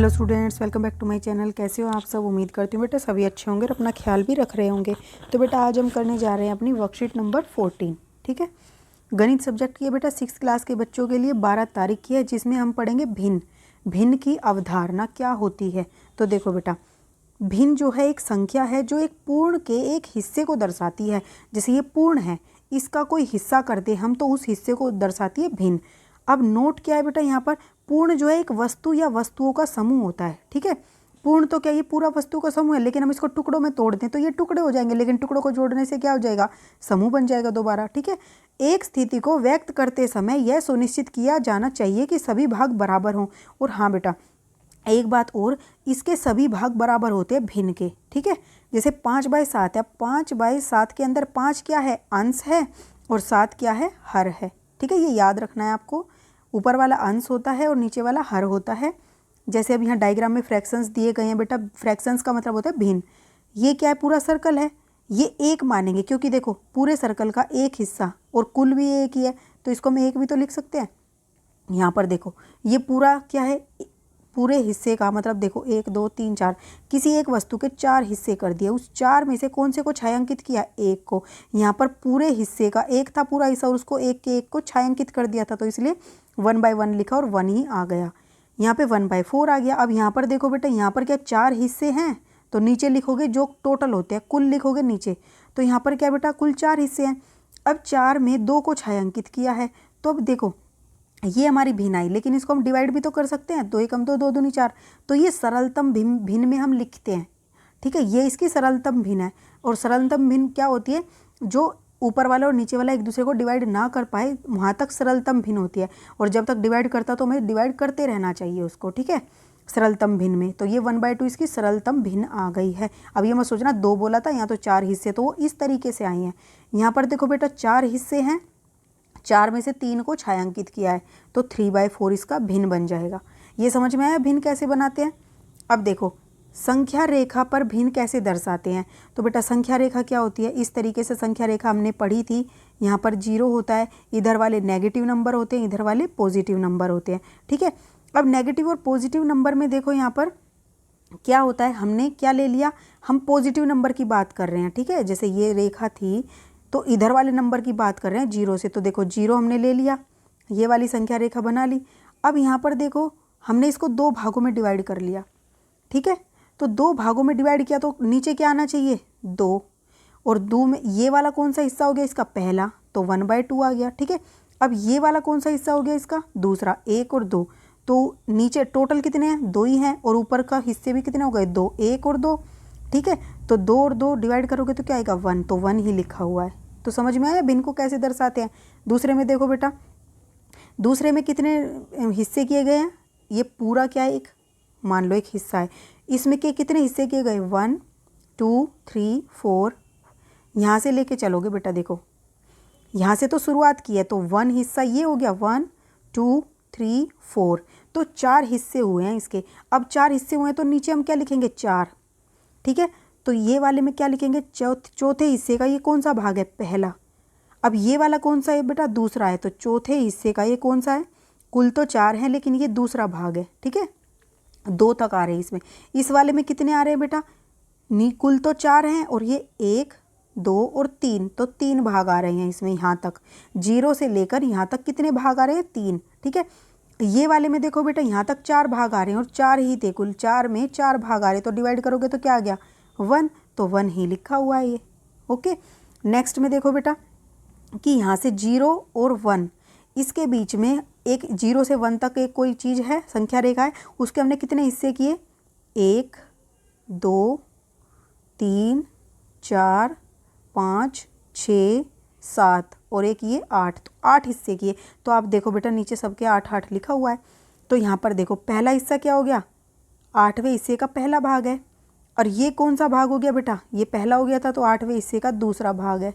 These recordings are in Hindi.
Hello students, welcome back to my channel. कैसे हो आप सब? उम्मीद करती हूँ बेटा सभी अच्छे होंगे और अपना ख्याल भी रख रहे होंगे। तो बेटा आज हम करने जा रहे हैं अपनी वर्कशीट नंबर 14। ठीक है, गणित सब्जेक्ट की है बेटा 6th क्लास के बच्चों के लिए 12 तारीख की है, जिसमें हम पढ़ेंगे भिन्न। भिन्न की अवधारणा क्या होती है। तो देखो बेटा, भिन्न जो है एक संख्या है जो एक पूर्ण के एक हिस्से को दर्शाती है। जैसे ये पूर्ण है, इसका कोई हिस्सा कर दे हम तो उस हिस्से को दर्शाती है भिन्न। अब नोट क्या है बेटा, यहाँ पर पूर्ण जो है एक वस्तु या वस्तुओं का समूह होता है। ठीक है, पूर्ण तो क्या ये पूरा वस्तु का समूह है, लेकिन हम इसको टुकड़ों में तोड़ दें तो ये टुकड़े हो जाएंगे, लेकिन टुकड़ों को जोड़ने से क्या हो जाएगा, समूह बन जाएगा दोबारा। ठीक है, एक स्थिति को व्यक्त करते समय यह सुनिश्चित किया जाना चाहिए कि सभी भाग बराबर हों। और हाँ बेटा, एक बात और, इसके सभी भाग बराबर होते हैं भिन्न के। ठीक है, जैसे 5/7 है, 5/7 के अंदर 5 क्या है, अंश है, और 7 क्या है, हर है। ठीक है, ये याद रखना है आपको। ऊपर वाला अंश होता है और नीचे वाला हर होता है। जैसे अब यहाँ डायग्राम में फ्रैक्शंस दिए गए हैं बेटा, फ्रैक्शंस का मतलब होता है भिन्न। ये क्या है, पूरा सर्कल है, ये एक मानेंगे क्योंकि देखो पूरे सर्कल का एक हिस्सा और कुल भी एक ही है, तो इसको हम एक भी तो लिख सकते हैं। यहाँ पर देखो ये पूरा क्या है, पूरे हिस्से का मतलब देखो 1 2 3 4, किसी एक वस्तु के 4 हिस्से कर दिए। उस 4 में से कौन से को छायांकित किया, एक को। यहाँ पर पूरे हिस्से का एक था पूरा हिस्सा और उसको एक के एक को छायांकित कर दिया था, तो इसलिए 1/1 लिखा और 1 ही आ गया। यहाँ पे 1/4 आ गया। अब यहाँ पर देखो बेटा, यहाँ पर क्या 4 हिस्से हैं, तो नीचे लिखोगे जो टोटल होते हैं, कुल लिखोगे नीचे। तो यहाँ पर क्या बेटा, कुल 4 हिस्से हैं। अब 4 में 2 को छायांकित किया है, तो अब देखो ये हमारी भिन्न आई, लेकिन इसको हम डिवाइड भी तो कर सकते हैं। 2 एकम 2, 2 दूनी 4, तो ये सरलतम भिन्न में हम लिखते हैं। ठीक है, ये इसकी सरलतम भिन्न है। और सरलतम भिन्न क्या होती है, जो ऊपर वाला और नीचे वाला एक दूसरे को डिवाइड ना कर पाए, वहाँ तक सरलतम भिन्न होती है। और जब तक डिवाइड करता तो हमें डिवाइड करते रहना चाहिए उसको। ठीक है, सरलतम भिन्न में तो ये 1/2 इसकी सरलतम भिन्न आ गई है। अब ये मत सोचना 2 बोला था, यहाँ तो 4 हिस्से, तो वो इस तरीके से आई हैं। यहाँ पर देखो बेटा 4 हिस्से हैं, 4 में से 3 को छायांकित किया है, तो 3/4 इसका भिन्न बन जाएगा। ये समझ में आया भिन्न कैसे बनाते हैं। अब देखो संख्या रेखा पर भिन्न कैसे दर्शाते हैं। तो बेटा संख्या रेखा क्या होती है, इस तरीके से संख्या रेखा हमने पढ़ी थी। यहाँ पर 0 होता है, इधर वाले नेगेटिव नंबर होते हैं, इधर वाले पॉजिटिव नंबर होते हैं। ठीक है, अब नेगेटिव और पॉजिटिव नंबर में देखो यहाँ पर क्या होता है, हमने क्या ले लिया, हम पॉजिटिव नंबर की बात कर रहे हैं। ठीक है, जैसे ये रेखा थी तो इधर वाले नंबर की बात कर रहे हैं 0 से, तो देखो 0 हमने ले लिया, ये वाली संख्या रेखा बना ली। अब यहाँ पर देखो हमने इसको 2 भागों में डिवाइड कर लिया। ठीक है, तो 2 भागों में डिवाइड किया तो नीचे क्या आना चाहिए, 2, और 2 में ये वाला कौन सा हिस्सा हो गया इसका, पहला, तो 1/2 आ गया। ठीक है, अब ये वाला कौन सा हिस्सा हो गया इसका, दूसरा, 1 और 2, तो नीचे टोटल कितने हैं, 2 ही हैं, और ऊपर का हिस्से भी कितने हो गए, 2, 1 और 2। ठीक है, तो 2 और 2 डिवाइड करोगे तो क्या आएगा, 1, तो 1 ही लिखा हुआ है। तो समझ में आया भिन्न को कैसे दर्शाते हैं। दूसरे में देखो बेटा, दूसरे में कितने हिस्से किए गए हैं, ये पूरा क्या है, एक मान लो एक हिस्सा है, इसमें के कितने हिस्से किए गए, 1 2 3 4। यहाँ से लेके चलोगे बेटा, देखो यहाँ से तो शुरुआत की है, तो 1 हिस्सा ये हो गया, 1 2 3 4, तो 4 हिस्से हुए हैं इसके। अब 4 हिस्से हुए हैं तो नीचे हम क्या लिखेंगे, 4। ठीक है, तो ये वाले में क्या लिखेंगे, चौथे हिस्से का ये कौन सा भाग है, पहला। अब ये वाला कौन सा है बेटा, दूसरा है, तो चौथे हिस्से का ये कौन सा है, कुल तो 4 हैं लेकिन ये दूसरा भाग है। ठीक है, 2 तक आ रहे हैं इसमें। इस वाले में कितने आ रहे हैं बेटा, कुल तो 4 हैं और ये 1 2 और 3, तो 3 भाग आ रहे हैं इसमें। यहाँ तक 0 से लेकर यहाँ तक कितने भाग आ रहे हैं, 3। ठीक है, ये वाले में देखो बेटा यहाँ तक 4 भाग आ रहे हैं और 4 ही थे, कुल 4 में 4 भाग आ रहे हैं, तो डिवाइड करोगे तो क्या आ गया, 1, तो 1 ही लिखा हुआ है ये। ओके, नेक्स्ट में देखो बेटा कि यहाँ से 0 और 1 इसके बीच में एक 0 से 1 तक एक कोई चीज़ है, संख्या रेखा है, उसके हमने कितने हिस्से किए, 1 2 3 4 5 6 7 और एक ये 8, तो 8 हिस्से किए। तो आप देखो बेटा नीचे सबके 8 लिखा हुआ है। तो यहाँ पर देखो पहला हिस्सा क्या हो गया, 8वें हिस्से का पहला भाग है, और ये कौन सा भाग हो गया बेटा, ये पहला हो गया था, तो 8वें हिस्से का दूसरा भाग है,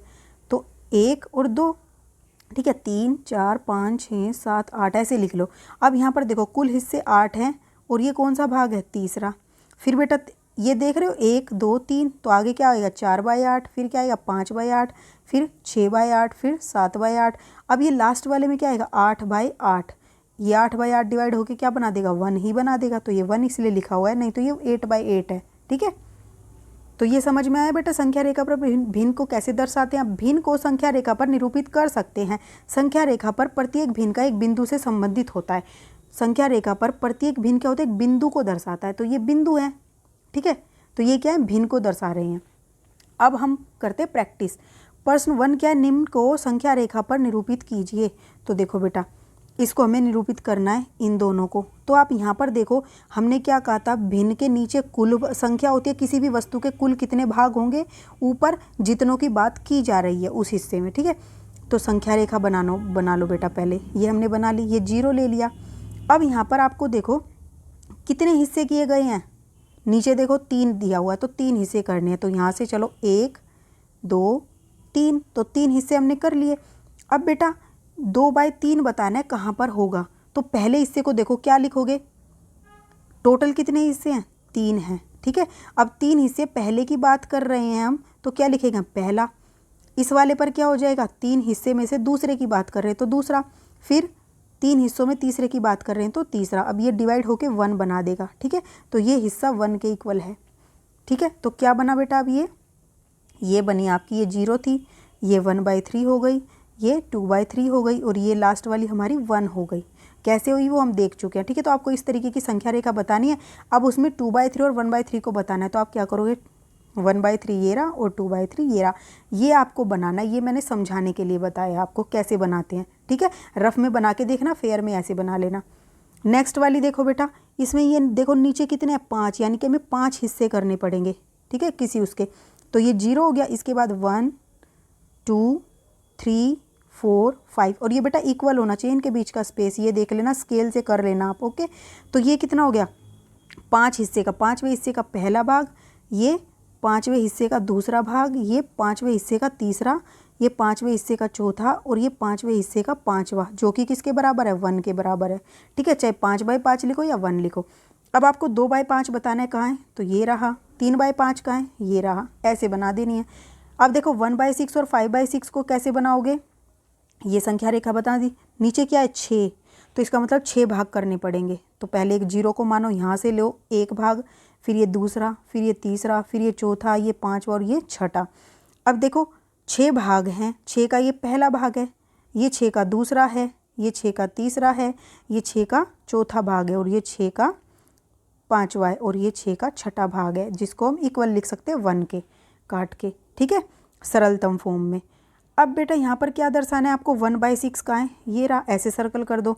तो 1 और 2। ठीक है, 3 4 5 6 7 8 ऐसे लिख लो। अब यहाँ पर देखो कुल हिस्से 8 हैं और ये कौन सा भाग है, तीसरा। फिर बेटा ये देख रहे हो 1 2 3, तो आगे क्या आएगा, 4/8, फिर क्या आएगा, 5/8, फिर 6/8, फिर 7/8। अब ये लास्ट वाले में क्या आएगा, 8/8। ये 8/8 डिवाइड होके क्या बना देगा, 1 ही बना देगा। तो ये 1 इसलिए लिखा हुआ है, नहीं तो ये 8/8 है। ठीक है, तो ये समझ में आया बेटा संख्या रेखा पर भिन्न को कैसे दर्शाते हैं। भिन्न को संख्या रेखा पर निरूपित कर सकते हैं। संख्या रेखा पर प्रत्येक भिन्न का एक बिंदु से संबंधित होता है। संख्या रेखा पर प्रत्येक भिन्न क्या होता है, एक बिंदु को दर्शाता है। तो ये बिंदु है। ठीक है, तो ये क्या है, भिन्न को दर्शा रहे हैं। अब हम करते हैं प्रैक्टिस। प्रश्न 1 क्या है, निम्न को संख्या रेखा पर निरूपित कीजिए। तो देखो बेटा, इसको हमें निरूपित करना है इन दोनों को। तो आप यहाँ पर देखो, हमने क्या कहा था, भिन्न के नीचे कुल संख्या होती है, किसी भी वस्तु के कुल कितने भाग होंगे, ऊपर जितनों की बात की जा रही है उस हिस्से में। ठीक है, तो संख्या रेखा बना लो बेटा। पहले ये हमने बना ली, ये 0 ले लिया। अब यहाँ पर आपको देखो कितने हिस्से किए गए हैं, नीचे देखो 3 दिया हुआ है, तो 3 हिस्से करने हैं। तो यहाँ से चलो 1 2 3, तो 3 हिस्से हमने कर लिए। अब बेटा 2/3 बताना है कहाँ पर होगा। तो पहले हिस्से को देखो क्या लिखोगे, टोटल कितने हिस्से हैं, 3 हैं। ठीक है, अब 3 हिस्से पहले की बात कर रहे हैं हम, तो क्या लिखेगा, पहला। इस वाले पर क्या हो जाएगा, 3 हिस्से में से दूसरे की बात कर रहे हैं तो दूसरा, फिर 3 हिस्सों में तीसरे की बात कर रहे हैं तो तीसरा। अब ये डिवाइड होके 1 बना देगा। ठीक है, तो ये हिस्सा 1 के इक्वल है। ठीक है, तो क्या बना बेटा, अब ये बनी आपकी, ये 0 थी, ये 1/3 हो गई, ये 2/3 हो गई, और ये लास्ट वाली हमारी 1 हो गई। कैसे हुई वो हम देख चुके हैं। ठीक है, तो आपको इस तरीके की संख्या रेखा बतानी है। अब उसमें 2/3 और 1/3 को बताना है। तो आप क्या करोगे, 1/3 ये रहा और 2/3 ये रहा, ये आपको बनाना है। ये मैंने समझाने के लिए बताया आपको कैसे बनाते हैं। ठीक है, रफ में बना के देखना, फेयर में ऐसे बना लेना। नेक्स्ट वाली देखो बेटा, इसमें ये देखो नीचे कितने हैं, 5, यानी कि हमें 5 हिस्से करने पड़ेंगे। ठीक है, किसी उसके, तो ये 0 हो गया। इसके बाद 1 2 3 4 5, और ये बेटा इक्वल होना चाहिए इनके बीच का स्पेस, ये देख लेना, स्केल से कर लेना आप। ओके, तो ये कितना हो गया, 5 हिस्से का 5वें हिस्से का पहला भाग, ये 5वें हिस्से का दूसरा भाग, ये 5वें हिस्से का तीसरा, ये 5वें हिस्से का चौथा, और ये 5वें हिस्से का 5वां, जो कि किसके बराबर है, 1 के बराबर है। ठीक है, चाहे 5/5 लिखो या 1 लिखो। अब आपको 2/5 बताना है कहाँ है, तो ये रहा। 3/5 कहाँ है, ये रहा। ऐसे बना देनी है। अब देखो 1/6 और 5/6 को कैसे बनाओगे, ये संख्या रेखा बता दी। नीचे क्या है, 6, तो इसका मतलब 6 भाग करने पड़ेंगे। तो पहले एक 0 को मानो, यहाँ से लो 1 भाग, फिर ये दूसरा, फिर ये तीसरा, फिर ये चौथा, ये 5वां और ये छठा। अब देखो 6 भाग हैं, 6 का ये पहला भाग है, ये 6 का दूसरा है, ये 6 का तीसरा है, ये 6 का चौथा भाग है, और ये 6 का 5वां है, और ये 6 का छठा भाग है, जिसको हम इक्वल लिख सकते हैं 1 के काट के। ठीक है, सरलतम फॉर्म में। अब बेटा यहाँ पर क्या दर्शाना है आपको, 1/6 कहाँ है, ये रहा, ऐसे सर्कल कर दो।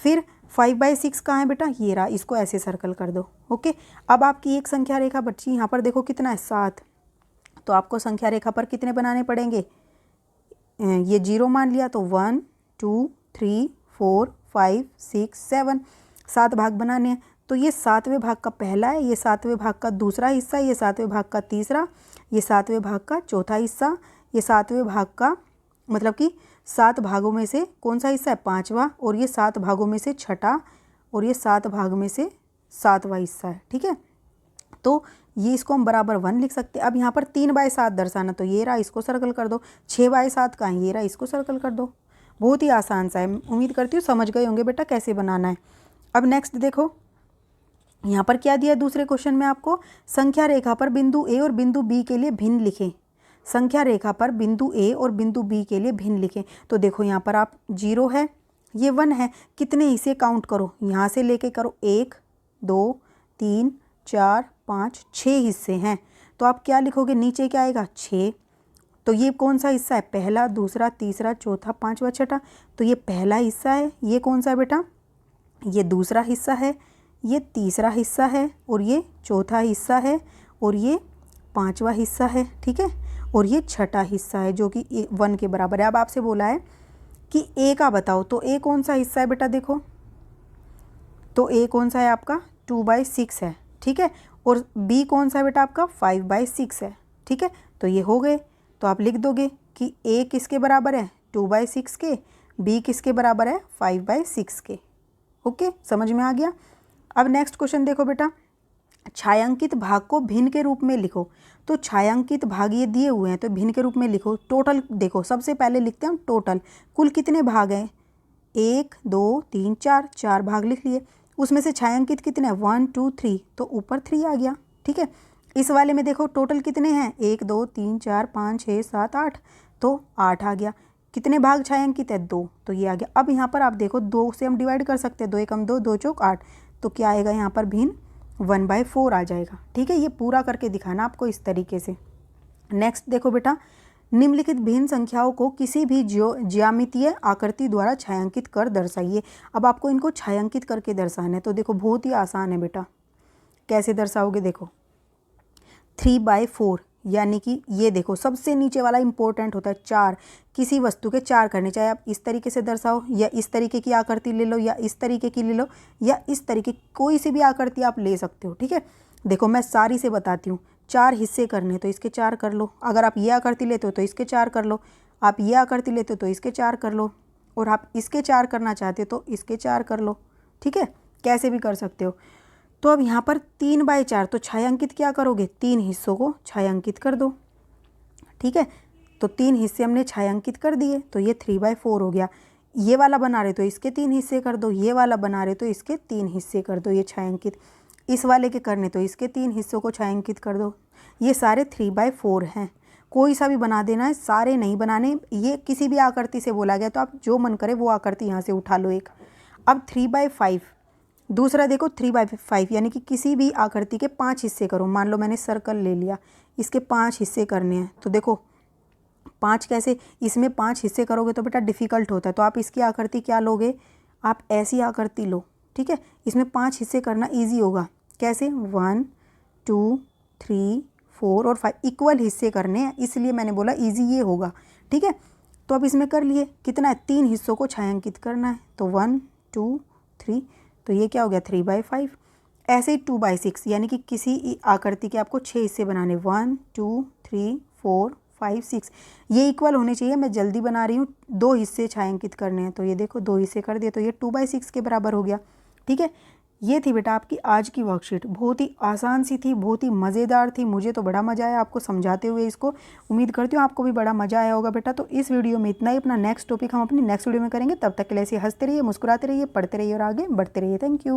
फिर 5/6 कहाँ है बेटा, ये रहा, इसको ऐसे सर्कल कर दो। ओके, अब आपकी एक संख्या रेखा बची, यहाँ पर देखो कितना है, 7। तो आपको संख्या रेखा पर कितने बनाने पड़ेंगे, ये 0 मान लिया, तो 1 2 3 4 5 6 7, 7 भाग बनाने हैं। तो ये 7वें भाग का पहला है, ये 7वें भाग का दूसरा हिस्सा, ये 7वें भाग का तीसरा, ये 7वें भाग का चौथा हिस्सा, ये 7वें भाग का, मतलब कि 7 भागों में से कौन सा हिस्सा है, 5वां, और ये 7 भागों में से छठा, और ये 7 भाग में से 7वां हिस्सा है। ठीक है, तो ये इसको हम बराबर 1 लिख सकते हैं। अब यहाँ पर 3/7 दर्शाना, तो ये रहा, इसको सर्कल कर दो। 6/7 कहाँ है, ये रहा, इसको सर्कल कर दो। बहुत ही आसान सा है, उम्मीद करती हूँ समझ गए होंगे बेटा कैसे बनाना है। अब नेक्स्ट देखो, यहाँ पर क्या दिया है दूसरे क्वेश्चन में आपको, संख्या रेखा पर बिंदु ए और बिंदु बी के लिए भिन्न लिखें। संख्या रेखा पर बिंदु ए और बिंदु बी के लिए भिन्न लिखें। तो देखो यहाँ पर आप 0 है, ये 1 है, कितने हिस्से काउंट करो, यहाँ से लेके करो 1 2 3 4 5 6 हिस्से हैं। तो आप क्या लिखोगे, नीचे क्या आएगा, 6। तो ये कौन सा हिस्सा है, पहला, दूसरा, तीसरा, चौथा, 5वां, छठा। तो ये पहला हिस्सा है, ये कौन सा है बेटा, ये दूसरा हिस्सा है, ये तीसरा हिस्सा है, और ये चौथा हिस्सा है, और ये 5वां हिस्सा है। ठीक है, और ये छठा हिस्सा है, जो कि 1 के बराबर है। अब आपसे बोला है कि ए का बताओ, तो ए कौन सा हिस्सा है बेटा, देखो तो ए कौन सा है आपका, 2/6 है। ठीक है, और बी कौन सा है बेटा आपका, 5/6 है। ठीक है, तो ये हो गए। तो आप लिख दोगे कि ए किसके बराबर है, 2/6 के, बी किसके बराबर है, 5/6 के। ओके, समझ में आ गया। अब नेक्स्ट क्वेश्चन देखो बेटा, छायांकित भाग को भिन्न के रूप में लिखो। तो छायांकित भाग ये दिए हुए हैं, तो भिन्न के रूप में लिखो। टोटल देखो, सबसे पहले लिखते हैं हम टोटल, कुल कितने भाग हैं, 1 2 3 4, 4 भाग लिख लिए। उसमें से छायांकित कितने हैं 1 2 3, तो ऊपर 3 आ गया। ठीक है, इस वाले में देखो टोटल कितने हैं 1 2 3 4 5 6 7 8, तो 8 आ गया। कितने भाग छायांकित है 2, तो ये आ गया। अब यहाँ पर आप देखो 2 से हम डिवाइड कर सकते हैं, 2 एकम 2, 2 चौक 8, तो क्या आएगा यहाँ पर भिन्न 1/4 आ जाएगा। ठीक है, ये पूरा करके दिखाना आपको इस तरीके से। नेक्स्ट देखो बेटा, निम्नलिखित भिन्न संख्याओं को किसी भी ज्यामितीय आकृति द्वारा छायांकित कर दर्शाइए। अब आपको इनको छायांकित करके दर्शाना है, तो देखो बहुत ही आसान है बेटा। कैसे दर्शाओगे, देखो 3/4, यानी कि ये देखो सबसे नीचे वाला इंपॉर्टेंट होता है 4। किसी वस्तु के 4 करने, चाहे आप इस तरीके से दर्शाओ या इस तरीके की आकृति ले लो या इस तरीके की ले लो या इस तरीके, कोई सी भी आकृति आप ले सकते हो। ठीक है, देखो मैं सारी से बताती हूँ। 4 हिस्से करने तो इसके 4 कर लो, अगर आप ये आकृति लेते हो तो इसके 4 कर लो, आप ये आकृति लेते हो तो इसके 4 कर लो, और आप इसके 4 करना चाहते हो तो इसके 4 कर लो। ठीक है, कैसे भी कर सकते हो। तो अब यहाँ पर 3/4, तो छायांकित क्या करोगे, 3 हिस्सों को छायांकित कर दो। ठीक है, तो 3 हिस्से हमने छायांकित कर दिए, तो ये 3/4 हो गया। ये वाला बना रहे तो इसके 3 हिस्से कर दो, ये वाला बना रहे तो इसके 3 हिस्से कर दो, ये छायांकित। इस वाले के करने तो इसके 3 हिस्सों को छायांकित कर दो। ये सारे 3/4 हैं, कोई सा भी बना देना है, सारे नहीं बनाने। ये किसी भी आकृति से बोला गया, तो आप जो मन करे वो आकृति यहाँ से उठा लो एक। अब 3/5, दूसरा देखो 3/5, यानी कि किसी भी आकृति के 5 हिस्से करो। मान लो मैंने सर्कल ले लिया, इसके 5 हिस्से करने हैं, तो देखो 5 कैसे, इसमें 5 हिस्से करोगे तो बेटा डिफ़िकल्ट होता है, तो आप इसकी आकृति क्या लोगे, आप ऐसी आकृति लो। ठीक है, इसमें 5 हिस्से करना ईजी होगा। कैसे, 1 2 3 4 और 5 इक्वल हिस्से करने हैं, इसलिए मैंने बोला ईजी ये होगा। ठीक है, तो अब इसमें कर लिए, कितना है 3 हिस्सों को छायांकित करना है, तो 1 2 3, तो ये क्या हो गया 3/5। ऐसे ही 2/6, यानी कि किसी आकृति के आपको 6 हिस्से बनाने, 1 2 3 4 5 6, ये इक्वल होने चाहिए। मैं जल्दी बना रही हूँ, 2 हिस्से छायांकित करने हैं, तो ये देखो 2 हिस्से कर दिए, तो ये 2/6 के बराबर हो गया। ठीक है, ये थी बेटा आपकी आज की वर्कशीट। बहुत ही आसान सी थी, बहुत ही मज़ेदार थी, मुझे तो बड़ा मज़ा आया आपको समझाते हुए इसको। उम्मीद करती हूँ आपको भी बड़ा मज़ा आया होगा बेटा। तो इस वीडियो में इतना ही, अपना नेक्स्ट टॉपिक हम अपनी नेक्स्ट वीडियो में करेंगे। तब तक के लिए ऐसे हंसते रहिए, मुस्कुराते रहिए, पढ़ते रहिए और आगे बढ़ते रहिए। Thank you.